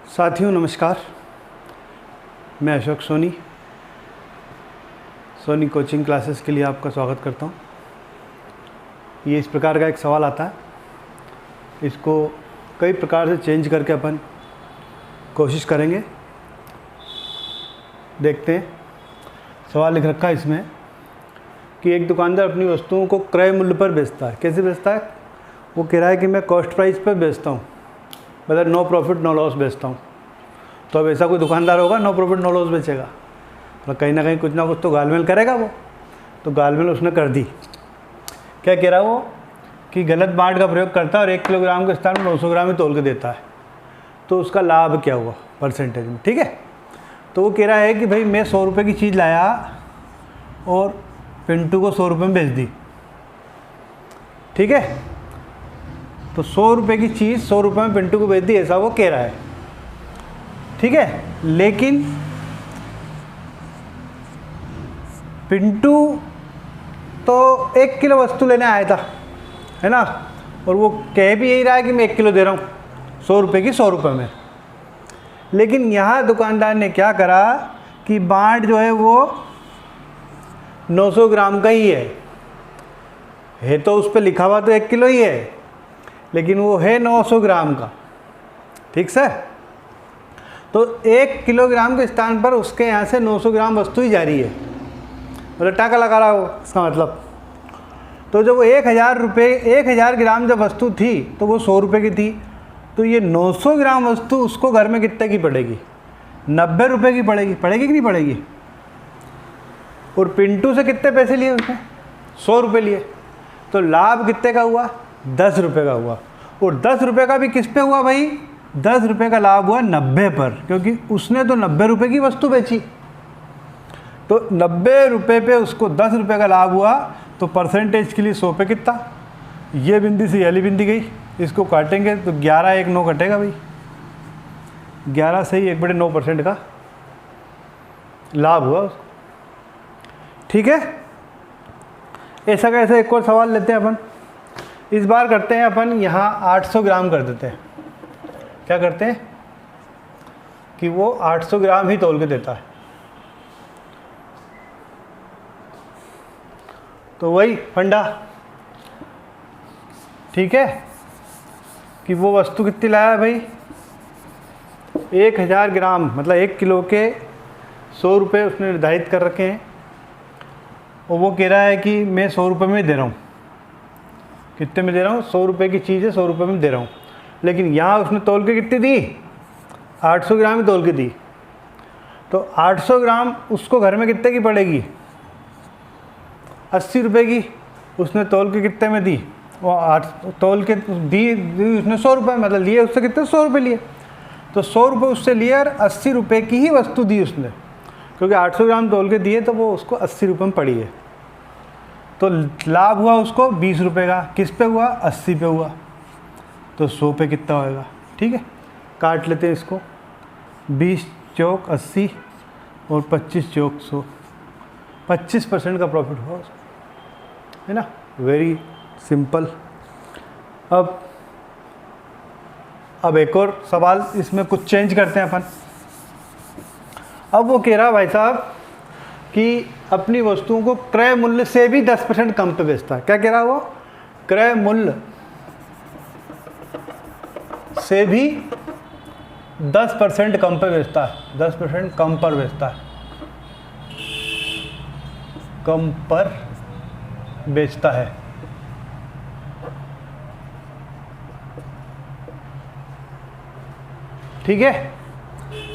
साथियों नमस्कार, मैं अशोक सोनी कोचिंग क्लासेस के लिए आपका स्वागत करता हूँ। ये इस प्रकार का एक सवाल आता है, इसको कई प्रकार से चेंज करके अपन कोशिश करेंगे। देखते हैं, सवाल लिख रखा है इसमें कि एक दुकानदार अपनी वस्तुओं को क्रय मूल्य पर बेचता है। कैसे बेचता है? वो कह रहा है कि मैं कॉस्ट प्राइस पर बेचता हूँ, मतलब नो प्रॉफिट नो लॉस बेचता हूँ। तो अब ऐसा कोई दुकानदार होगा नो प्रॉफिट नो लॉस बेचेगा? तो कहीं ना कहीं कुछ ना कुछ तो गालमेल करेगा वो। तो गालमेल उसने कर दी। क्या कह रहा है वो? कि गलत बांट का प्रयोग करता है और 1 किलोग्राम के स्थान पर 900 ग्राम ही तोल के देता है। तो उसका लाभ क्या हुआ परसेंटेज में? ठीक है, तो वो कह रहा है कि भाई मैं 100 रुपये की चीज़ लाया और पिंटू को 100 रुपये में बेच दी। ठीक है, तो 100 रुपये की चीज़ 100 रुपये में पिंटू को बेच दी, ऐसा वो कह रहा है। ठीक है, लेकिन पिंटू तो 1 किलो वस्तु लेने आया था, है ना, और वो कह भी यही रहा है कि मैं 1 किलो दे रहा हूँ 100 रुपये की 100 रुपये में। लेकिन यहाँ दुकानदार ने क्या करा कि बांट जो है वो 900 ग्राम का ही है तो उस पर लिखा हुआ तो 1 किलो ही है, लेकिन वो है 900 ग्राम का। ठीक से, तो 1 किलोग्राम के स्थान पर उसके यहाँ से 900 ग्राम वस्तु ही जा रही है, मतलब टाका लगा रहा हो इसका मतलब। तो जब वो 1000 ग्राम जब वस्तु थी तो वो 100 रुपये की थी, तो ये 900 ग्राम वस्तु उसको घर में कितने की पड़ेगी? 90 रुपये की पड़ेगी कि नहीं पड़ेगी? और पिंटू से कितने पैसे लिए उसने? 100 रुपये लिए। तो लाभ कितने का हुआ? 10 रुपये का हुआ। और 10 रुपये का भी किस पे हुआ भाई? 10 रुपये का लाभ हुआ 90 पर, क्योंकि उसने तो 90 रुपये की वस्तु बेची। तो 90 रुपये पे उसको 10 रुपये का लाभ हुआ। तो परसेंटेज के लिए 100 पे कितना? ये बिंदी से वाली बिंदी गई, इसको काटेंगे तो 11 1 9 कटेगा भाई। 11 से ही 1/9% का लाभ हुआ उसको। ठीक है, ऐसा का ऐसा एक और सवाल लेते हैं अपन। इस बार करते हैं अपन यहाँ 800 ग्राम कर देते हैं। क्या करते हैं कि वो 800 ग्राम ही तोल के देता है। तो वही फंडा, ठीक है, कि वो वस्तु कितनी लाया भाई? 1000 ग्राम, मतलब 1 किलो के 100 रुपये उसने निर्धारित कर रखे हैं, और वो कह रहा है कि मैं 100 रुपये में दे रहा हूँ। कितने में दे रहा हूँ? 100 रुपये की चीज़ है, 100 रुपये में दे रहा हूँ। लेकिन यहाँ उसने तोल के कितनी दी? 800 ग्राम ही तोल के दी। तो 800 ग्राम उसको घर में कितने की पड़ेगी? 80 रुपये की। उसने तोल के कितने में दी? वो तोल के दी उसने 100 रुपये, मतलब लिए उससे कितने? 100 रुपये लिए। तो 100 रुपये उससे लिए और 80 रुपये की ही वस्तु दी उसने, क्योंकि 800 ग्राम तोल के दिए तो वो उसको 80 रुपये में पड़ी है। तो लाभ हुआ उसको 20 रुपये का। किस पे हुआ? 80 पे हुआ। तो 100 पे कितना होएगा? ठीक है, काट लेते हैं इसको। 20 चौक 80 और 25 चौक 100, 25% का प्रॉफिट हुआ उसको, है ना। Very simple. अब एक और सवाल, इसमें कुछ चेंज करते हैं अपन। अब वो कह रहा भाई साहब कि अपनी वस्तुओं को क्रय मूल्य से भी 10% कम पे बेचता है। क्या कह रहा है वो? क्रय मूल्य से भी 10% कम पे बेचता है, 10% कम पर बेचता है, कम पर बेचता है। ठीक है,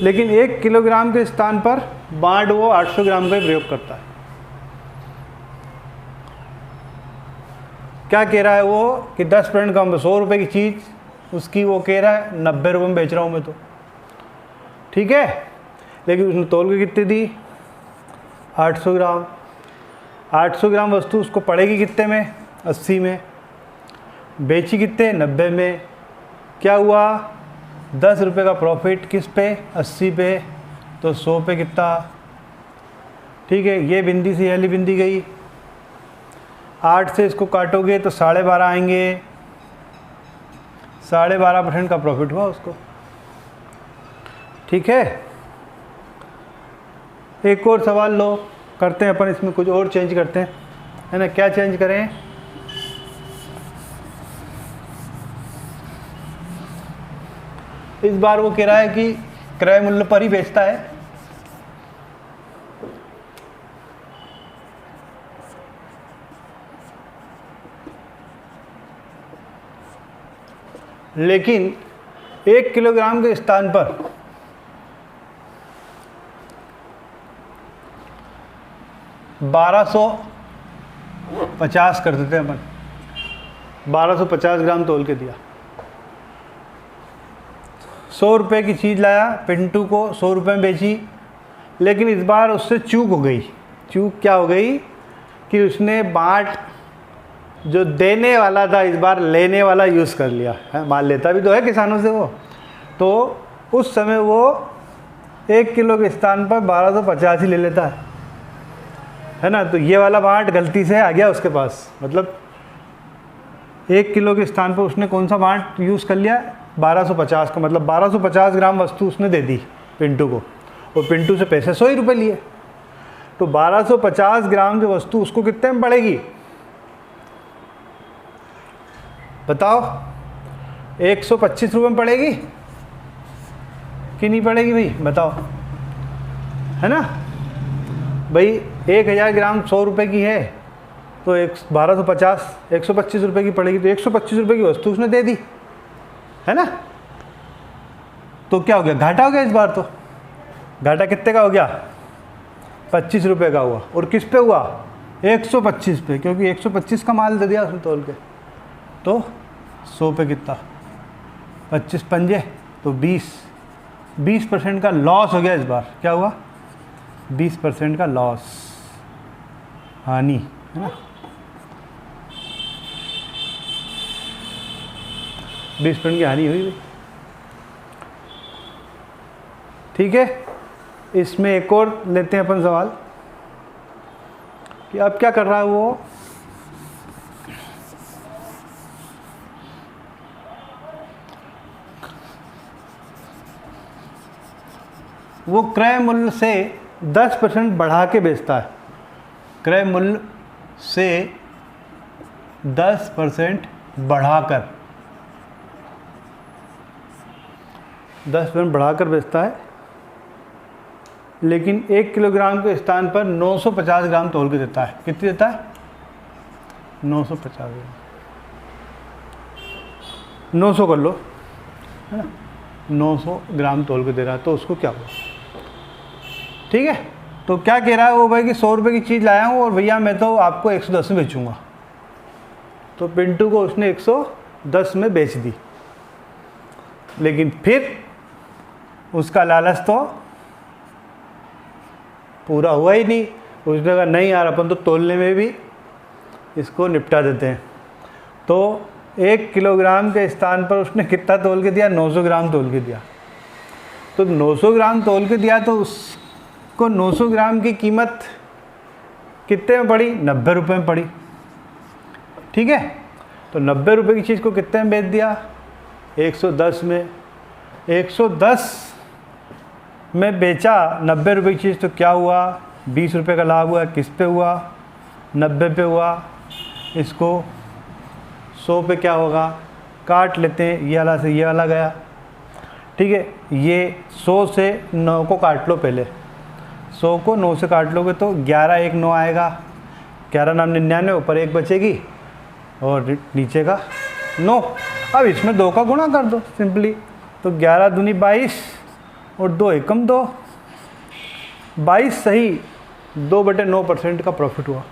लेकिन 1 किलोग्राम के स्थान पर बांट वो 800 ग्राम का ही प्रयोग करता है। क्या कह रहा है वो? कि 10% कम, 100 रुपये की चीज़ उसकी वो कह रहा है 90 रुपये में बेच रहा हूँ मैं तो। ठीक है, लेकिन उसने तोल के कितनी दी? 800 ग्राम। 800 ग्राम वस्तु उसको पड़ेगी कितने में? 80 में। बेची कितने? 90 में। क्या हुआ? 10 रुपये का प्रॉफिट। किस पे? 80 पे। तो 100 पे कितना? ठीक है, ये बिंदी से वाली बिंदी गई। 8 से इसको काटोगे तो 12.5 आएंगे। 12.5% का प्रॉफिट हुआ उसको। ठीक है, एक और सवाल लो, करते हैं अपन इसमें कुछ और चेंज करते हैं, है ना। क्या चेंज करें? इस बार वो कह रहा है कि क्रय मूल्य पर ही बेचता है, लेकिन 1 किलोग्राम के स्थान पर 1250 कर देते हैं अपन, 1250 ग्राम तोल के दिया। 100 रुपये की चीज़ लाया, पिंटू को 100 रुपये में बेची, लेकिन इस बार उससे चूक हो गई। चूक क्या हो गई कि उसने बाट जो देने वाला था इस बार लेने वाला यूज़ कर लिया है। माल लेता भी तो है किसानों से वो, तो उस समय वो 1 किलो के स्थान पर 1250 ही ले लेता है ना। तो ये वाला बाट गलती से आ गया उसके पास, मतलब 1 किलो के स्थान पर उसने कौन सा बाट यूज़ कर लिया? 1250 का, मतलब 1250 ग्राम वस्तु उसने दे दी पिंटू को, और पिंटू से पैसे 100 ही रुपये लिए। तो 1250 ग्राम जो वस्तु उसको कितने में पड़ेगी बताओ? 125 रुपये में पड़ेगी कि नहीं पड़ेगी भाई, बताओ, है ना भाई। 1000 ग्राम 100 रुपये की है, तो 1250 125 रुपये की पड़ेगी, तो 125 रुपये की वस्तु उसने दे दी, है ना। तो क्या हो गया? घाटा हो गया इस बार। तो घाटा कितने का हो गया? 25 रुपये का हुआ। और किस पे हुआ? 125 पे, क्योंकि 125 का माल दे दिया उसने तोल के। तो 100 पे कितना? 25 पंजे, तो 20% का लॉस हो गया इस बार। क्या हुआ? 20% का लॉस, हानि, है ना। 20% की हानि हुई। ठीक है, इसमें एक और लेते हैं अपन सवाल कि अब क्या कर रहा है वो क्रय मूल्य से 10% बढ़ा के बेचता है। क्रय मूल्य से 10% बढ़ाकर 10% बढ़ाकर बेचता है, लेकिन 1 किलोग्राम के स्थान पर 950 ग्राम तोल के देता है। कितनी देता है? 950 ग्राम, 900 कर लो, है ना। 900 ग्राम तोल के दे रहा है, तो उसको क्या हुआ? ठीक है, तो क्या कह रहा है वो भाई कि 100 रुपये की चीज़ लाया हूँ और भैया मैं तो आपको 110 में बेचूंगा। तो पिंटू को उसने 110 में बेच दी, लेकिन फिर उसका लालच तो पूरा हुआ ही नहीं। उसने कहा नहीं यार, अपन तो तोलने में भी इसको निपटा देते हैं। तो 1 किलोग्राम के स्थान पर उसने कितना तोल के दिया? 900 ग्राम तोल के दिया। तो 900 ग्राम तोल के दिया, तो उसको 900 ग्राम की कीमत कितने में पड़ी? 90 रुपये में पड़ी। ठीक है, तो 90 रुपये की चीज़ को कितने में बेच दिया? 110 में। 110 में बेचा 90 रुपये की चीज़, तो क्या हुआ? 20 रुपये का लाभ हुआ। किस पे हुआ? 90 पे हुआ। इसको 100 पे क्या होगा? काट लेते हैं, ये वाला से ये वाला गया। ठीक है, ये 100 से 9 को काट लो पहले। 100 को 9 से काट लोगे तो 11 1 9 आएगा। 11 9 99, ऊपर 1 बचेगी और नीचे का 9। अब इसमें 2 का गुणा कर दो सिंपली, तो 11 दूनी 22 और 2 एकम 2, 22 सही। 2/9% का प्रॉफिट हुआ।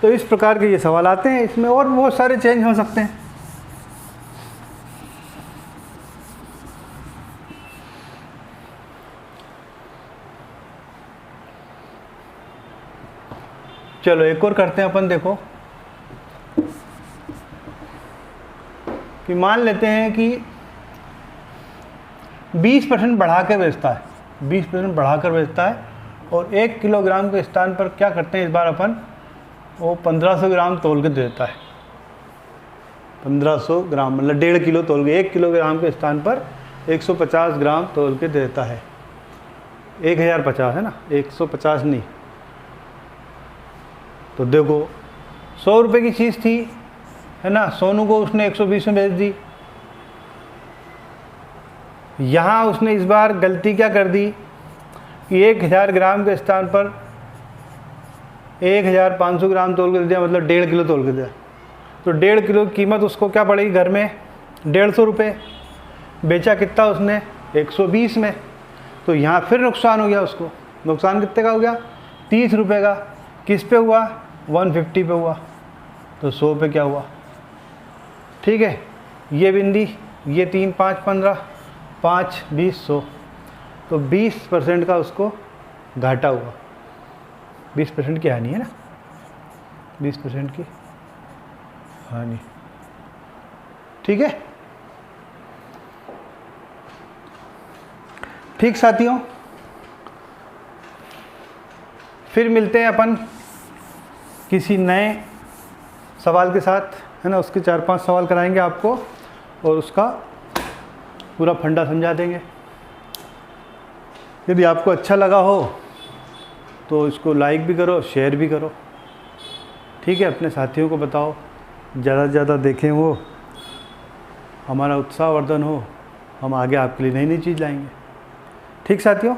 तो इस प्रकार के ये सवाल आते हैं। इसमें और बहुत सारे चेंज हो सकते हैं। चलो एक और करते हैं अपन। देखो कि मान लेते हैं कि 20% बढ़ा कर बेचता है, 20% बढ़ाकर बेचता है, और 1 किलोग्राम के स्थान पर क्या करते हैं इस बार अपन? वो 1500 ग्राम तोल के देता है। 1500 ग्राम मतलब 1.5 किलो तोल के, 1 किलोग्राम के स्थान पर 150 ग्राम तोल के देता है। 1050 है ना, 150 नहीं। तो देखो 100 रुपये की चीज़ थी, है ना, सोनू को उसने 120 में बेच दी। यहाँ उसने इस बार गलती क्या कर दी कि 1000 ग्राम के स्थान पर 1500 ग्राम तोल के दिया, मतलब 1.5 किलो तोल के दिया। तो 1.5 किलो की कीमत उसको क्या पड़ेगी घर में, 150 रुपये। बेचा कितना उसने, 120 में। तो यहाँ फिर नुकसान हो गया उसको। नुकसान कितने का हो गया, 30 रुपये का। किस पे हुआ, 150 पे हुआ। तो 100 पे क्या हुआ, ठीक है। ये बिंदी, ये 3 5 15, 5 20 100। तो 20% का उसको घाटा हुआ। 20% की हानि है ना, 20% की हानि, ठीक है। ठीक साथियों, फिर मिलते हैं अपन किसी नए सवाल के साथ, है ना। उसके 4-5 सवाल कराएंगे आपको और उसका पूरा फंडा समझा देंगे। यदि आपको अच्छा लगा हो तो इसको लाइक भी करो, शेयर भी करो, ठीक है। अपने साथियों को बताओ, ज़्यादा से ज़्यादा देखें, वो हमारा उत्साहवर्धन हो, हम आगे आपके लिए नई नई चीज़ लाएंगे। ठीक साथियों।